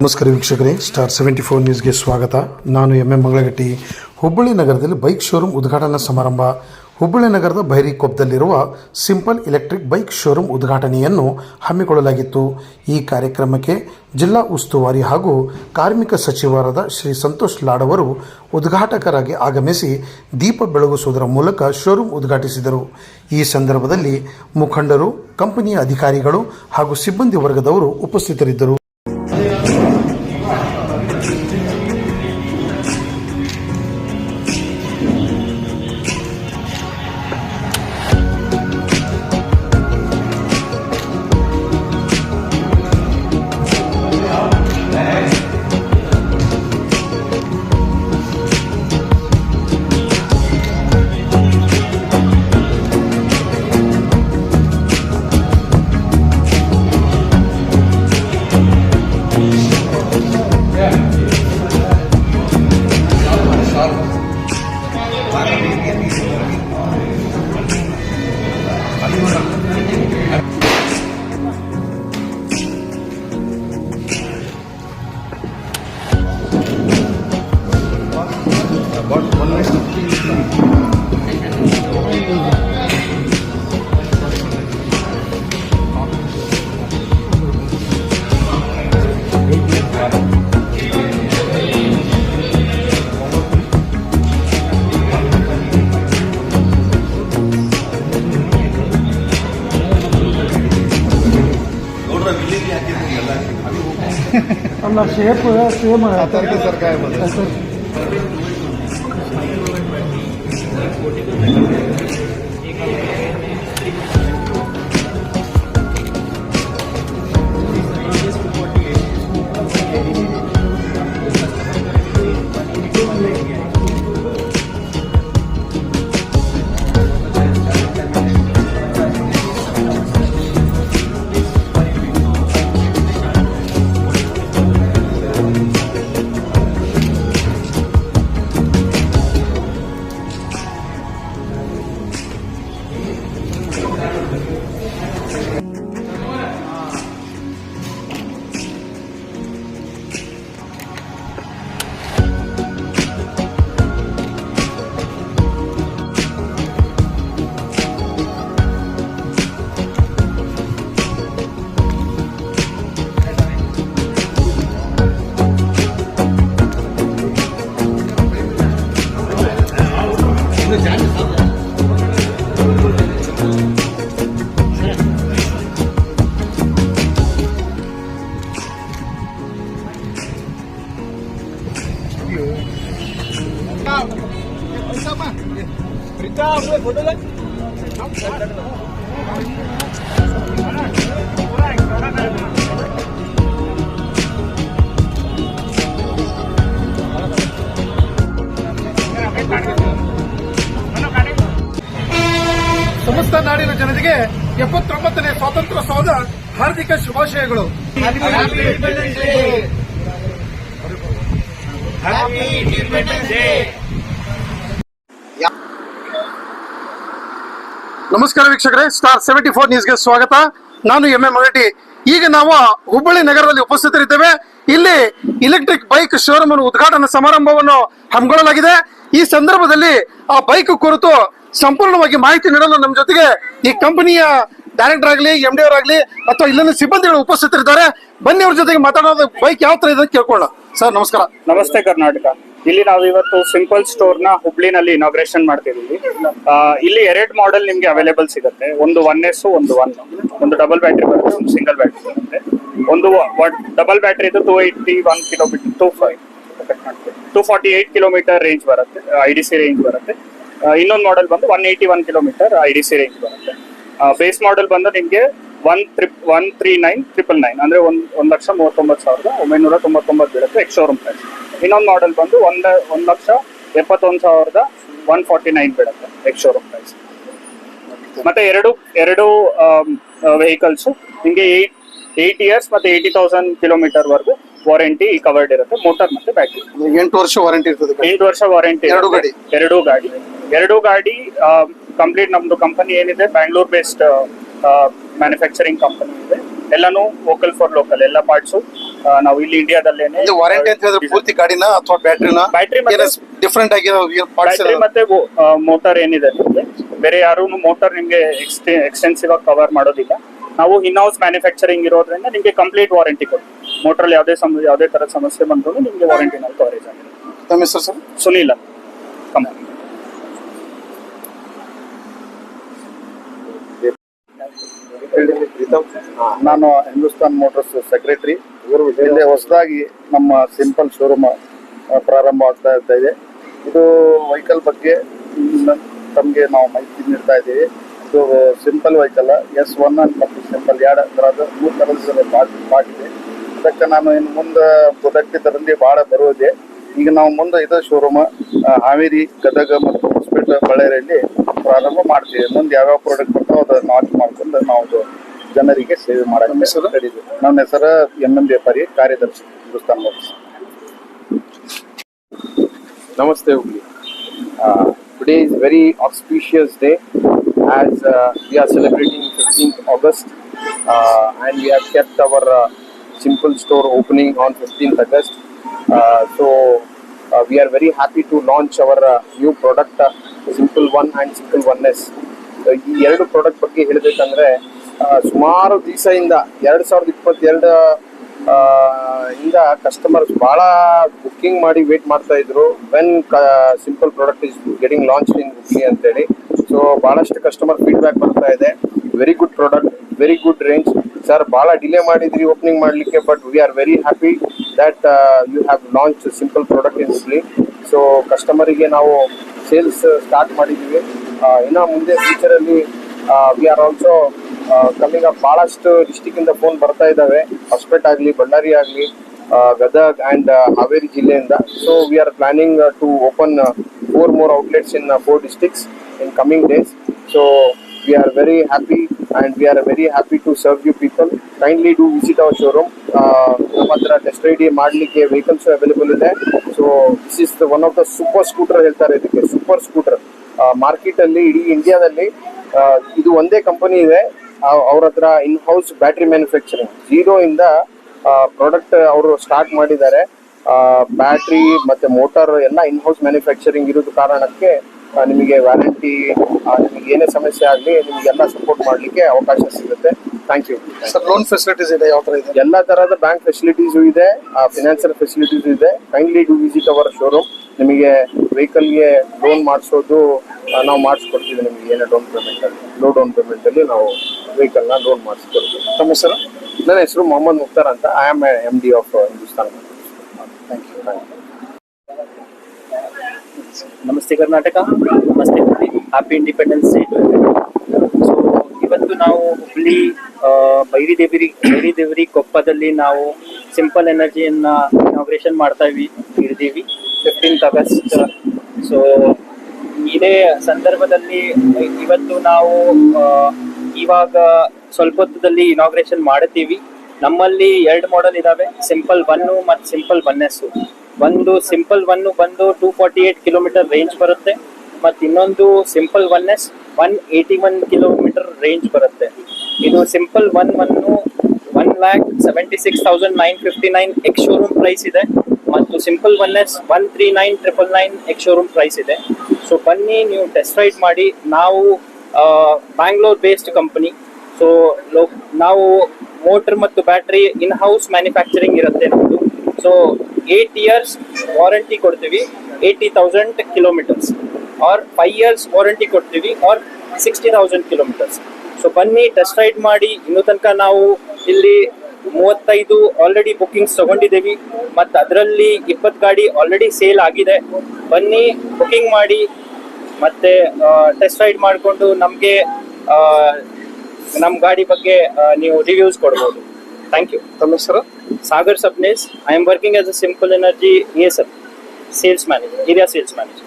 ನಮಸ್ಕಾರ ವೀಕ್ಷಕರೇ, ಸ್ಟಾರ್ 74 ನ್ಯೂಸ್ಗೆ ಸ್ವಾಗತ. ನಾನು ಎಂ ಮಂಗಳಗಟ್ಟಿ. ಹುಬ್ಬಳ್ಳಿ ನಗರದಲ್ಲಿ ಬೈಕ್ ಶೋರೂಮ್ ಉದ್ಘಾಟನಾ ಸಮಾರಂಭ. ಹುಬ್ಬಳ್ಳಿ ನಗರದ ಬೈರಿಕೊಪ್ಪದಲ್ಲಿರುವ ಸಿಂಪಲ್ ಎಲೆಕ್ಟ್ರಿಕ್ ಬೈಕ್ ಶೋರೂಮ್ ಉದ್ಘಾಟನೆಯನ್ನು ಹಮ್ಮಿಕೊಳ್ಳಲಾಗಿತ್ತು. ಈ ಕಾರ್ಯಕ್ರಮಕ್ಕೆ ಜಿಲ್ಲಾ ಉಸ್ತುವಾರಿ ಹಾಗೂ ಕಾರ್ಮಿಕ ಸಚಿವರಾದ ಶ್ರೀ ಸಂತೋಷ್ ಲಾಡ್ ಅವರು ಉದ್ಘಾಟಕರಾಗಿ ಆಗಮಿಸಿ ದೀಪ ಬೆಳಗಿಸುವುದರ ಮೂಲಕ ಶೋರೂಮ್ ಉದ್ಘಾಟಿಸಿದರು. ಈ ಸಂದರ್ಭದಲ್ಲಿ ಮುಖಂಡರು, ಕಂಪನಿಯ ಅಧಿಕಾರಿಗಳು ಹಾಗೂ ಸಿಬ್ಬಂದಿ ವರ್ಗದವರು ಉಪಸ್ಥಿತರಿದ್ದರು. अल्ला शेप सेम है सर काय मध्ये सर. ಸಮಸ್ತ ನಾಡಿನ ಜನತೆಗೆ 79ನೇ ಸ್ವಾತಂತ್ರ್ಯೋತ್ಸವದ ಹಾರ್ದಿಕ ಶುಭಾಶಯಗಳು. ನಮಸ್ಕಾರ ವೀಕ್ಷಕರೇ, ಸ್ಟಾರ್ 74 ನ್ಯೂಸ್ಗೆ ಸ್ವಾಗತ. ನಾನು ಎಂ ಮಂಗಳಗಟ್ಟಿ. ಈಗ ನಾವು ಹುಬ್ಬಳ್ಳಿ ನಗರದಲ್ಲಿ ಉಪಸ್ಥಿತರಿದ್ದೇವೆ. ಇಲ್ಲಿ ಎಲೆಕ್ಟ್ರಿಕ್ ಬೈಕ್ ಶೋರೂಮ್ ಉದ್ಘಾಟನಾ ಸಮಾರಂಭವನ್ನು ಹಮ್ಮಿಕೊಳ್ಳಲಾಗಿದೆ. ಈ ಸಂದರ್ಭದಲ್ಲಿ ಆ ಬೈಕ್ ಕುರಿತು ಸಂಪೂರ್ಣವಾಗಿ ಮಾಹಿತಿ ನೀಡಲು ನಮ್ಮ ಜೊತೆಗೆ ಈ ಕಂಪನಿಯ ಡೈರೆಕ್ಟರ್ ಆಗಲಿ, MD ಅವರಾಗ್ಲಿ ಅಥವಾ ಇಲ್ಲಿನ ಸಿಬ್ಬಂದಿಗಳು ಉಪಸ್ಥಿತರಿದ್ದಾರೆ. ಬನ್ನಿ ಅವ್ರ ಜೊತೆಗೆ ಮಾತಾಡೋದು. ಬೈಕ್ ಯಾವ ತರ ಇದೆ ಕೇಳ್ಕೊಳ್ಳೋಣ. ಸರ್ ನಮಸ್ಕಾರ. ನಮಸ್ತೆ ಕರ್ನಾಟಕ. ಇಲ್ಲಿ ನಾವು ಇವತ್ತು ಸಿಂಪಲ್ ಸ್ಟೋರ್ ನ ಹುಬ್ಳಿನಲ್ಲಿ ಇನಾಗ್ರೇಷನ್ ಮಾಡ್ತಿದೀವಿ. ಇಲ್ಲಿ 2 ಮಾಡೆಲ್ ನಿಮ್ಗೆ ಅವೈಲೇಬಲ್ ಸಿಗುತ್ತೆ. ಒಂದು 1S, ಒಂದು ಡಬಲ್ ಬ್ಯಾಟ್ರಿ ಬರುತ್ತೆ, ಒಂದು ಸಿಂಗಲ್ ಬ್ಯಾಟ್ರಿ ಬರುತ್ತೆ. ಒಂದು ಡಬಲ್ ಬ್ಯಾಟ್ರಿ ಇದು 281 ಕಿಲೋಮೀಟರ್ 248 ಕಿಲೋಮೀಟರ್ ರೇಂಜ್ ಬರುತ್ತೆ, IDC ರೇಂಜ್ ಬರುತ್ತೆ. ಇನ್ನೊಂದು ಮಾಡೆಲ್ ಬಂದು 181 ಕಿಲೋಮೀಟರ್ IDC ರೇಂಜ್ ಬರುತ್ತೆ. ಬೇಸ್ ಮಾಡೆಲ್ ಬಂದು ನಿಮ್ಗೆ 139,999 ಅಂದ್ರೆ 1,39,999 ಬೀಳುತ್ತೆ ಎಕ್ಸ್ ಶೋರೂಮ್ ಪ್ರೈಸ್. ಇನ್ನೊಂದು ಮಾಡೆಲ್ ಬಂದು 1,71,149 ಬೀಳುತ್ತೆ ಎಕ್ಸ್ ಶೋರೂಮ್ ಪ್ರೈಸ್. ಮತ್ತೆ ಎರಡು ವೆಹಿಕಲ್ಸ್ ನಿಮ್ಗೆ 8 ಇಯರ್ಸ್ ಮತ್ತೆ 80,000 ಕಿಲೋಮೀಟರ್ ವರೆಗೂ ವಾರಂಟಿ ಕವರ್ಡ್ ಇರುತ್ತೆ. ಮೋಟಾರ್ ಮತ್ತೆ ಬ್ಯಾಟ್ರಿ 8 ವರ್ಷ ವಾರಂಟಿ ಇರ್ತದೆ. 8 ವರ್ಷ ವಾರಂಟಿ. ಎರಡು ಗಾಡಿ ಕಂಪ್ಲೀಟ್ ನಮ್ದು ಕಂಪನಿ ಏನಿದೆ ಬ್ಯಾಂಗ್ಳೂರ್ ಬೇಸ್ಡ್ ಮ್ಯಾನುಫ್ಯಾಕ್ಚರಿಂಗ್ ಕಂಪನಿ ಇದೆ. ಎಲ್ಲಾನು ವೋಕಲ್ ಫಾರ್ ಲೋಕಲ್, ಎಲ್ಲ ಪಾರ್ಟ್ಸ್ ನಾವು ಇಲ್ಲಿ ಇಂಡಿಯಾದಲ್ಲೇನೆ. ಇದು ವಾರಂಟಿ ಅಂತ ಹೇಳಿದ್ರೆ ಪೂರ್ತಿ ಗಾಡಿನ ಅಥವಾ ಬ್ಯಾಟ್ರಿನ? ಬ್ಯಾಟ್ರಿ ಡಿಫ್ರೆಂಟ್ ಆಗಿ ಪಾರ್ಟ್ಸ್ ಬ್ಯಾಟ್ರಿ ಮತ್ತೆ ಮೋಟಾರ್ ಏನಿದೆ ನಿಮ್ಗೆ, ಬೇರೆ ಯಾರು ಮೋಟಾರ್ ನಿಮ್ಗೆ ಎಕ್ಸ್ಟೆನ್ಸಿವ್ ಆಗಿ ಕವರ್ ಮಾಡೋದಿಲ್ಲ. ನಾವು ಇನ್ ಹೌಸ್ ಮ್ಯಾನುಫ್ಯಾಕ್ಚರಿಂಗ್ ಇರೋದ್ರಿಂದ ನಿಮ್ಗೆ ಕಂಪ್ಲೀಟ್ ವಾರಂಟಿ ಕೊಡ್ತೀವಿ. ಮೋಟರ್ ಯಾವುದೇ ತರದ ಸಮಸ್ಯೆ ಬಂದ್ರು ನಿಮ್ಗೆ ವಾರಂಟಿನಲ್ಲಿ ಕವರೇಜ್ ಆಗಿದೆ. ತಮ್ಮ ಹೆಸರು ಸರ್? ಸುನೀಲ್ ಅಂತ ಕಂಪನಿ. ನಾನು ಹಿಂದೂಸ್ತಾನ್ ಮೋಟರ್ಸ್ ಸೆಕ್ರೆಟರಿ. ಇಲ್ಲಿ ಹೊಸದಾಗಿ ನಮ್ಮ ಸಿಂಪಲ್ ಶೋರೂಮ್ ಪ್ರಾರಂಭ ಆಗ್ತಾ ಇದೆ. ಇದು ವೆಹಿಕಲ್ ಬಗ್ಗೆ ತಮಗೆ ನಾವು ಮಾಹಿತಿ ನೀಡ್ತಾ ಇದ್ದೀವಿ. ಇದು ಸಿಂಪಲ್ ವೆಹಿಕಲ್ S1 ಮತ್ತು ಸಿಂಪಲ್ 2 ಮೂರು ಪಾರ್ಟ್ ಇದೆ. ಅದಕ್ಕೆ ನಾನು ಇನ್ನು ಮುಂದೆ ಪ್ರಾಡಕ್ಟ್ ಇದರಲ್ಲಿ ಭಾಳ ಬರುವುದೇ. ಈಗ ನಾವು ಮುಂದೆ ಇದು ಶೋರೂಮ್ ಹಾವೇರಿ, ಗದಗ ಮತ್ತು ಹೊಸಪೇಟೆ, ಬಳ್ಳಾರಿಯಲ್ಲಿ ಪ್ರಾರಂಭ ಮಾಡ್ತೀವಿ. ಮುಂದೆ ಯಾವ್ಯಾವ ಪ್ರಾಡಕ್ಟ್ ಬರ್ತಾವೆ ಅದನ್ನು ಲಾಂಚ್ ಮಾಡ್ಕೊಂಡು ನಾವು ಜನರಿಗೆ ಸೇವೆ ಮಾಡಕ್ಕೆ. ನನ್ನ ಹೆಸರು MM ವ್ಯಾಪಾರಿ, ಕಾರ್ಯದರ್ಶಿ, Hindustan motors. Namaste Hubli. Today is very auspicious day as we are celebrating 15th August and we have kept our simple store opening on 15th August. So we are very happy to launch our new product Simple One and Simple Oneness. ಈ ಎರಡು product ಬಗ್ಗೆ ಹೇಳಬೇಕಂದ್ರೆ ಸುಮಾರು ದಿವಸದಿಂದ 2022 ಇಂದ customers ಬಹಳ booking ಮಾಡಿ wait ಮಾಡ್ತಾ ಇದ್ರು when simple product is getting launch in Hubli ಅಂತೇಳಿ. ಸೊ ಬಹಳಷ್ಟು ಕಸ್ಟಮರ್ ಫೀಡ್ಬ್ಯಾಕ್ ಬರ್ತಾ ಇದೆ. Very good product, very good range. Sir ಭಾಳ ಡಿಲೇ ಮಾಡಿದ್ರಿ ಓಪನಿಂಗ್ ಮಾಡಲಿಕ್ಕೆ, but we are very happy that you have launch simple product in Hubli. So ಕಸ್ಟಮರಿಗೆ ನಾವು sales start ಮಾಡಿದ್ದೀವಿ. ಇನ್ನು ಮುಂದೆ ಫ್ಯೂಚರಲ್ಲಿ we are also coming up. ಭಾಳಷ್ಟು ಡಿಸ್ಟಿಕ್ಕಿಂದ ಫೋನ್ ಬರ್ತಾ ಇದ್ದಾವೆ, ಹೊಸಪೇಟೆ ಆಗಲಿ, ಬಳ್ಳಾರಿ ಆಗಲಿ, ಗದಗ್ ಆ್ಯಂಡ್ ಹಾವೇರಿ ಜಿಲ್ಲೆಯಿಂದ. So we are planning to open 4 more outlets in 4 districts in coming days. So we are very happy and we are very happy to serve you people. Kindly do visit our showroom. ನಮ್ಮ ಹತ್ರ test ride ಮಾಡಲಿಕ್ಕೆ vehicles available ಇದೆ. So this is one of the super scooter ಹೇಳ್ತಾರೆ ಇದಕ್ಕೆ, super scooter. ಮಾರ್ಕೆಟಲ್ಲಿ ಇಡೀ ಇಂಡಿಯಾದಲ್ಲಿ ಇದು ಒಂದೇ ಕಂಪನಿ ಇದೆ, ಅವ್ರ ಹತ್ರ ಇನ್ ಹೌಸ್ ಬ್ಯಾಟ್ರಿ ಮ್ಯಾನುಫ್ಯಾಕ್ಚರಿಂಗ್ 0 ಇಂದ ಪ್ರಾಡಕ್ಟ್ ಅವರು ಸ್ಟಾರ್ಟ್ ಮಾಡಿದ್ದಾರೆ. ಬ್ಯಾಟ್ರಿ ಮತ್ತೆ ಮೋಟಾರ್ ಎಲ್ಲ ಇನ್ ಹೌಸ್ ಮ್ಯಾನುಫ್ಯಾಕ್ಚರಿಂಗ್ ಇರೋದು ಕಾರಣಕ್ಕೆ ನಿಮಗೆ ವ್ಯಾರಂಟಿ, ನಿಮಗೆ ಏನೇ ಸಮಸ್ಯೆ ಆಗಲಿ ನಿಮಗೆಲ್ಲ ಸಪೋರ್ಟ್ ಮಾಡಲಿಕ್ಕೆ ಅವಕಾಶ ಸಿಗುತ್ತೆ. Thank you sir. Loan facilities ಇದೆ, ಯಾವ ಥರ ಇದೆ? ಎಲ್ಲ ತರಹದ ಬ್ಯಾಂಕ್ ಫೆಸಿಲಿಟೀಸು ಇದೆ, ಫಿನಾನ್ಷಿಯಲ್ ಫೆಸಿಲಿಟೀಸ್ ಇದೆ. Kindly do visit our showroom. ನಿಮಗೆ ವೆಹಿಕಲ್ಗೆ ಲೋನ್ ಮಾಡಿಸೋದು ನಾವು ಮಾಡಿಸ್ಕೊಡ್ತೀವಿ. ನಿಮಗೆ ಏನೇ ಡೌನ್ ಪೇಮೆಂಟಲ್ಲಿ, ಲೋ ಡೌನ್ ಪೇಮೆಂಟಲ್ಲಿ ನಾವು ವೆಹಿಕಲ್ನ ಲೋನ್ ಮಾಡಿಸ್ಕೊಡ್ತೀವಿ. ತಮ್ಮ ಹೆಸರು? ನನ್ನ ಹೆಸರು ಮೊಹಮ್ಮದ್ ಮುಖ್ತಾರ್ ಅಂತ. I am MD of Hindustan. Thank you. ನಮಸ್ತೆ ಕರ್ನಾಟಕ, ನಮಸ್ತೆ Hubli, happy independence day. So ಇವತ್ತು ನಾವು ಹುಬ್ಳಿ ಬೈರಿದೇವರಿ ಕೊಪ್ಪದಲ್ಲಿ ನಾವು ಸಿಂಪಲ್ ಎನರ್ಜಿಯನ್ನ ಇನಾಗ್ರೇಷನ್ ಮಾಡ್ತಾ ಇದ್ದೀವಿ 15th August. ಸೊ ಇದೇ ಸಂದರ್ಭದಲ್ಲಿ ಇವತ್ತು ನಾವು ಇವಾಗ ಸ್ವಲ್ಪ ಹೊತ್ತದಲ್ಲಿ ಇನಾಗ್ರೇಷನ್ ಮಾಡುತ್ತೀವಿ. ನಮ್ಮಲ್ಲಿ 2 ಮಾಡೆಲ್ ಇದಾವೆ, ಸಿಂಪಲ್ 1 ಮತ್ತು ಸಿಂಪಲ್ 1S. ಒಂದು ಸಿಂಪಲ್ 1 ಬಂದು 248 ಕಿಲೋಮೀಟರ್ ರೇಂಜ್ ಬರುತ್ತೆ, ಮತ್ತು ಇನ್ನೊಂದು ಸಿಂಪಲ್ 1S 181 ಕಿಲೋಮೀಟರ್ ರೇಂಜ್ ಬರುತ್ತೆ. ಇದು ಸಿಂಪಲ್ 1 1,76,959 ಎಕ್ಸ್ ಶೋರೂಮ್ ಪ್ರೈಸ್ ಇದೆ, ಮತ್ತು simple 1S 139,999 ex showroom price ಇದೆ. ಸೊ ಬನ್ನಿ, ನೀವು ಟೆಸ್ಟ್ ರೈಡ್ ಮಾಡಿ. ನಾವು ಬ್ಯಾಂಗ್ಳೂರ್ ಬೇಸ್ಡ್ ಕಂಪನಿ. ಸೊ ನಾವು ಮೋಟರ್ ಮತ್ತು ಬ್ಯಾಟ್ರಿ ಇನ್ ಹೌಸ್ ಮ್ಯಾನುಫ್ಯಾಕ್ಚರಿಂಗ್ ಇರುತ್ತೆ ನಮ್ಮದು. ಸೊ 8 years ವಾರಂಟಿ ಕೊಡ್ತೀವಿ, 80,000 ಕಿಲೋಮೀಟರ್ಸ್, ಆರ್ 5 years ವಾರಂಟಿ ಕೊಡ್ತೀವಿ, ಆರ್ 60,000 ಕಿಲೋಮೀಟರ್ಸ್. ಸೊ ಬನ್ನಿ, ಟೆಸ್ಟ್ ರೈಡ್ ಮಾಡಿ. ಇನ್ನೂ ತನಕ ನಾವು ಇಲ್ಲಿ 35 ಆಲ್ರೆಡಿ ಬುಕ್ಕಿಂಗ್ಸ್ ತಗೊಂಡಿದ್ದೀವಿ, ಮತ್ತು ಅದರಲ್ಲಿ 20 ಗಾಡಿ ಆಲ್ರೆಡಿ ಸೇಲ್ ಆಗಿದೆ. ಬನ್ನಿ, ಬುಕ್ಕಿಂಗ್ ಮಾಡಿ, ಮತ್ತು ಟೆಸ್ಟ್ ರೈಡ್ ಮಾಡಿಕೊಂಡು ನಮಗೆ ನಮ್ಮ ಗಾಡಿ ಬಗ್ಗೆ ನೀವು ರಿವ್ಯೂಸ್ ಕೊಡ್ಬೋದು. Thank you. ತಮ್ಮ ಹೆಸರು? Sagar Sabnis. I am working as a Simple Energy ESL sales manager, area sales manager.